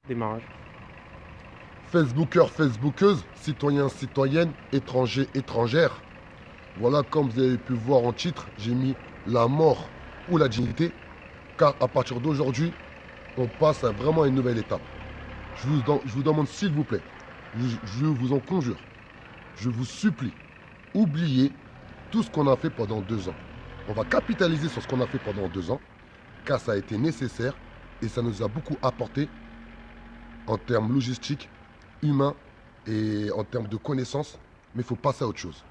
Démarrage. Facebookers, Facebookeuses, citoyens, citoyennes, étrangers, étrangères. Voilà, comme vous avez pu voir en titre, j'ai mis la mort ou la dignité, car à partir d'aujourd'hui, on passe à vraiment une nouvelle étape. Je vous demande s'il vous plaît, je vous en conjure, je vous supplie, oubliez tout ce qu'on a fait pendant 2 ans. On va capitaliser sur ce qu'on a fait pendant 2 ans, car ça a été nécessaire et ça nous a beaucoup apporté en termes logistiques, humains et en termes de connaissances, mais il faut passer à autre chose.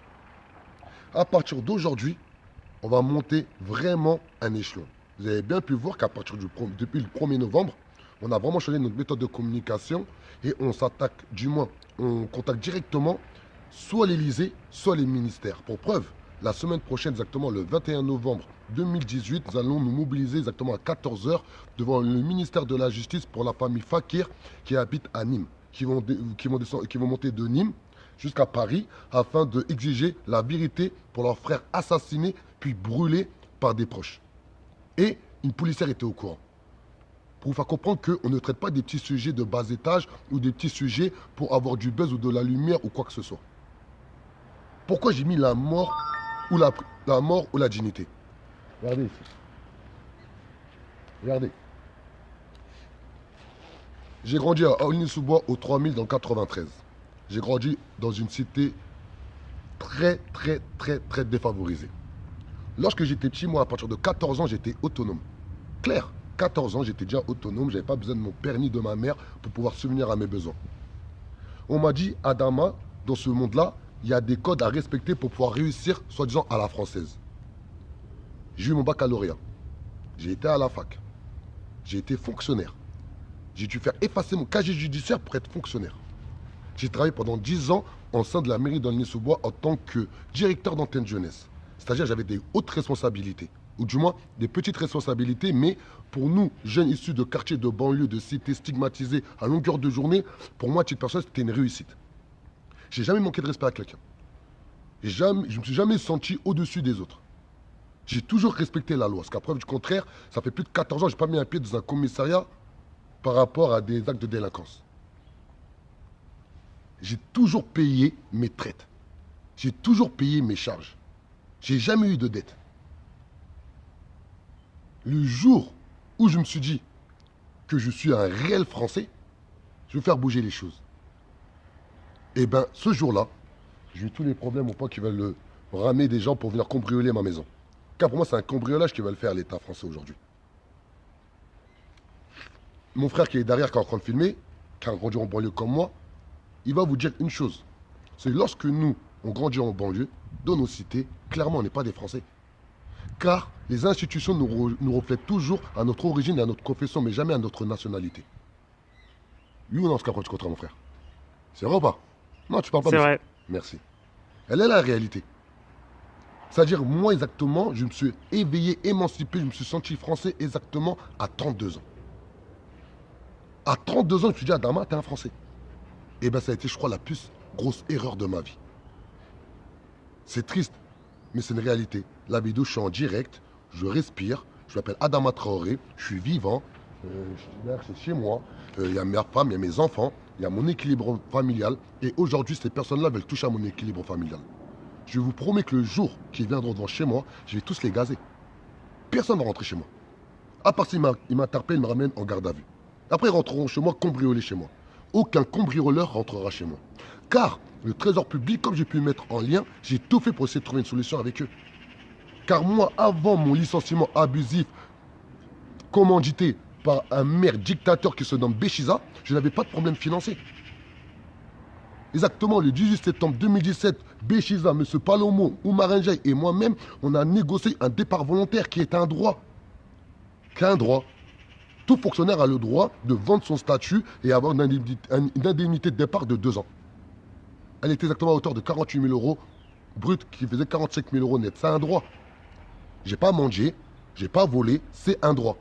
À partir d'aujourd'hui, on va monter vraiment un échelon. Vous avez bien pu voir qu'à partir depuis le 1er novembre, on a vraiment changé notre méthode de communication et on s'attaque, du moins, on contacte directement soit l'Élysée, soit les ministères. Pour preuve, la semaine prochaine, exactement le 21 novembre 2018, nous allons nous mobiliser exactement à 14 heures devant le ministère de la Justice pour la famille Fakir qui habite à Nîmes, qui vont monter de Nîmes jusqu'à Paris afin d'exiger la vérité pour leurs frères assassinés puis brûlés par des proches. Et une policière était au courant. Pour vous faire comprendre qu'on ne traite pas des petits sujets de bas étage ou des petits sujets pour avoir du buzz ou de la lumière ou quoi que ce soit. Pourquoi j'ai mis la mort ou la mort ou la dignité? Regardez ici. Regardez. J'ai grandi à Aulnay-sous-Bois au 3000 dans le 93. J'ai grandi dans une cité très défavorisée. Lorsque j'étais petit, moi, à partir de 14 ans, j'étais autonome. Clair, 14 ans, j'étais déjà autonome, j'avais pas besoin de mon père ni de ma mère pour pouvoir subvenir à mes besoins. On m'a dit, Adama, dans ce monde-là, il y a des codes à respecter pour pouvoir réussir, soi-disant, à la française. J'ai eu mon baccalauréat. J'ai été à la fac. J'ai été fonctionnaire. J'ai dû faire effacer mon casier judiciaire pour être fonctionnaire. J'ai travaillé pendant 10 ans en sein de la mairie d'Aulnay-sous-Bois en tant que directeur d'antenne jeunesse. C'est-à-dire j'avais des hautes responsabilités, ou du moins des petites responsabilités, mais pour nous, jeunes issus de quartiers de banlieue, de cités stigmatisées à longueur de journée, pour moi, à titre personnel, c'était une réussite. J'ai jamais manqué de respect à quelqu'un. Je ne me suis jamais senti au-dessus des autres. J'ai toujours respecté la loi, parce qu'à preuve du contraire, ça fait plus de 14 ans que je n'ai pas mis un pied dans un commissariat par rapport à des actes de délinquance. J'ai toujours payé mes traites. J'ai toujours payé mes charges. J'ai jamais eu de dette. Le jour où je me suis dit que je suis un réel Français, je vais faire bouger les choses. Et bien, ce jour-là, j'ai eu tous les problèmes au point qu'ils veulent ramener des gens pour venir cambrioler ma maison. Car pour moi, c'est un cambriolage qu'ils veulent faire l'État français aujourd'hui. Mon frère qui est derrière, qui est en train de filmer, qui a grandi en banlieue comme moi, il va vous dire une chose. C'est lorsque nous, on grandit en banlieue, dans nos cités, clairement, on n'est pas des Français. Car les institutions nous reflètent toujours à notre origine et à notre confession, mais jamais à notre nationalité. Oui ou non, ce qu'apprends tu contre mon frère? C'est vrai ou pas? Non, tu parles pas, C'est mais vrai. merci. Elle est la réalité. C'est-à-dire, moi, exactement, je me suis éveillé, émancipé, je me suis senti français exactement à 32 ans. À 32 ans, je me suis dit, Adama, t'es un Français. Et bien, ça a été, je crois, la plus grosse erreur de ma vie. C'est triste, mais c'est une réalité. La vidéo, je suis en direct, je respire, je m'appelle Adama Traoré, je suis vivant, c'est chez moi, il y a ma femme, il y a mes enfants, il y a mon équilibre familial, et aujourd'hui, ces personnes-là veulent toucher à mon équilibre familial. Je vous promets que le jour qu'ils viendront devant chez moi, je vais tous les gazer. Personne ne va rentrer chez moi. À part s'ils m'interpellent, ils me ramènent en garde à vue. Après, ils rentreront chez moi, cambrioler chez moi. Aucun cambrioleur rentrera chez moi. Car le trésor public, comme j'ai pu mettre en lien, j'ai tout fait pour essayer de trouver une solution avec eux. Car moi, avant mon licenciement abusif, commandité par un maire dictateur qui se nomme Béchiza, je n'avais pas de problème financier. Exactement, le 18 septembre 2017, Béchiza, M. Palomo, Oumar Ndiaye et moi-même, on a négocié un départ volontaire qui est un droit. Qu'un droit. Tout fonctionnaire a le droit de vendre son statut et avoir une indemnité de départ de 2 ans. Elle était exactement à hauteur de 48 000 euros brut, qui faisait 45 000 euros net. C'est un droit. J'ai pas mangé, j'ai pas volé, c'est un droit.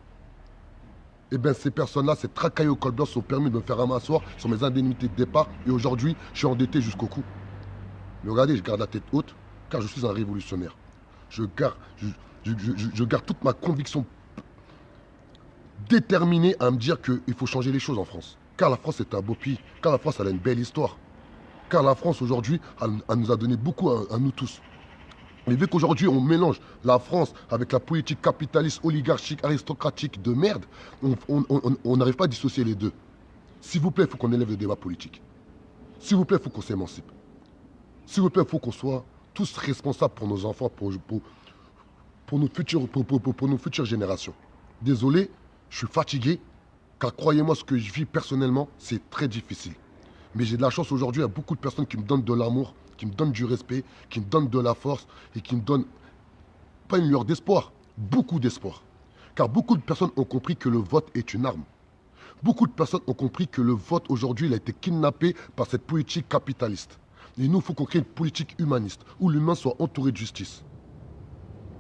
Eh bien, ces personnes-là, ces tracailles au col blanc, sont permis de me faire m'asseoir sur mes indemnités de départ. Et aujourd'hui, je suis endetté jusqu'au cou. Mais regardez, je garde la tête haute, car je suis un révolutionnaire. Je garde toute ma conviction déterminé à me dire qu'il faut changer les choses en France. Car la France est un beau pays, car la France elle a une belle histoire. Car la France aujourd'hui, elle nous a donné beaucoup à nous tous. Mais vu qu'aujourd'hui on mélange la France avec la politique capitaliste, oligarchique, aristocratique de merde, on n'arrive pas à dissocier les deux. S'il vous plaît, il faut qu'on élève le débat politique. S'il vous plaît, il faut qu'on s'émancipe. S'il vous plaît, il faut qu'on soit tous responsables pour nos enfants, pour nos futures générations. Désolé, je suis fatigué, car croyez-moi, ce que je vis personnellement, c'est très difficile. Mais j'ai de la chance aujourd'hui, il y a beaucoup de personnes qui me donnent de l'amour, qui me donnent du respect, qui me donnent de la force et qui me donnent pas une lueur d'espoir, beaucoup d'espoir. Car beaucoup de personnes ont compris que le vote est une arme. Beaucoup de personnes ont compris que le vote aujourd'hui, il a été kidnappé par cette politique capitaliste. Et nous, il faut qu'on crée une politique humaniste, où l'humain soit entouré de justice.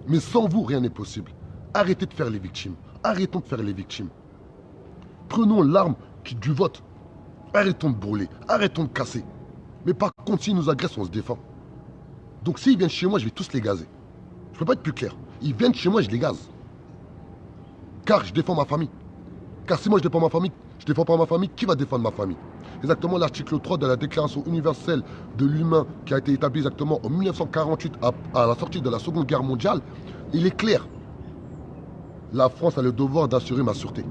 Mais sans vous, rien n'est possible. Arrêtez de faire les victimes. Arrêtons de faire les victimes. Prenons l'arme du vote. Arrêtons de brûler. Arrêtons de casser. Mais par contre, s'ils nous agressent, on se défend. Donc s'ils viennent chez moi, je vais tous les gazer. Je peux pas être plus clair. Ils viennent chez moi, je les gaze. Car je défends ma famille. Car si moi je défends ma famille, je défends pas ma famille, qui va défendre ma famille? Exactement l'article 3 de la Déclaration universelle de l'humain qui a été établi exactement en 1948 à la sortie de la Seconde Guerre mondiale, il est clair. La France a le devoir d'assurer ma sûreté.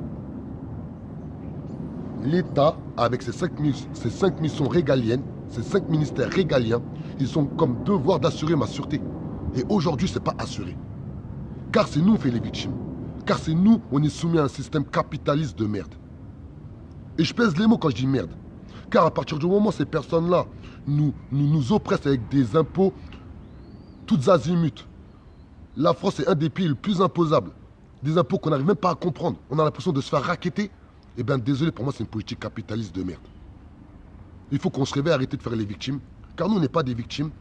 L'État, avec ses cinq missions régaliennes, ces 5 ministères régaliens, ils ont comme devoir d'assurer ma sûreté. Et aujourd'hui, ce n'est pas assuré. Car c'est nous qui fait les victimes. Car c'est nous, on est soumis à un système capitaliste de merde. Et je pèse les mots quand je dis merde. Car à partir du moment où ces personnes-là nous oppressent avec des impôts toutes azimuts, la France est un des pays les plus imposables. Des impôts qu'on n'arrive même pas à comprendre. On a l'impression de se faire racketter. Eh bien, désolé, pour moi, c'est une politique capitaliste de merde. Il faut qu'on se réveille, arrêter de faire les victimes. Car nous, on n'est pas des victimes.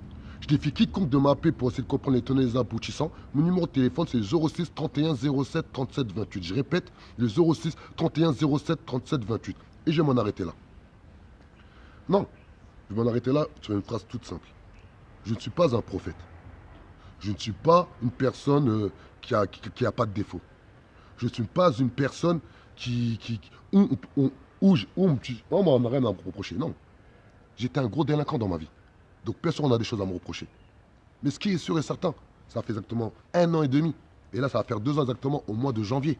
Je défie quiconque de m'appeler pour essayer de comprendre les tenants et les aboutissants. Mon numéro de téléphone, c'est 06 31 07 37 28. Je répète, le 06 31 07 37 28. Et je vais m'en arrêter là. Non, je vais m'en arrêter là sur une phrase toute simple. Je ne suis pas un prophète. Je ne suis pas une personne qui a pas de défaut. Je ne suis pas une personne on n'a rien à me reprocher. Non. J'étais un gros délinquant dans ma vie. Donc personne n'a des choses à me reprocher. Mais ce qui est sûr et certain, ça fait exactement 1 an et demi. Et là, ça va faire 2 ans exactement au mois de janvier.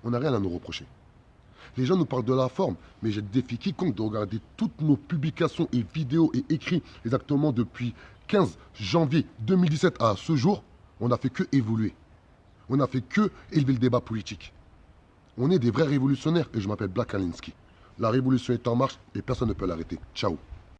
On n'a rien à nous reprocher. Les gens nous parlent de la forme, mais je défie quiconque de regarder toutes nos publications et vidéos et écrits exactement depuis 15 janvier 2017 à ce jour. On n'a fait que évoluer. On n'a fait que élever le débat politique. On est des vrais révolutionnaires et je m'appelle Black Alinsky. La révolution est en marche et personne ne peut l'arrêter. Ciao.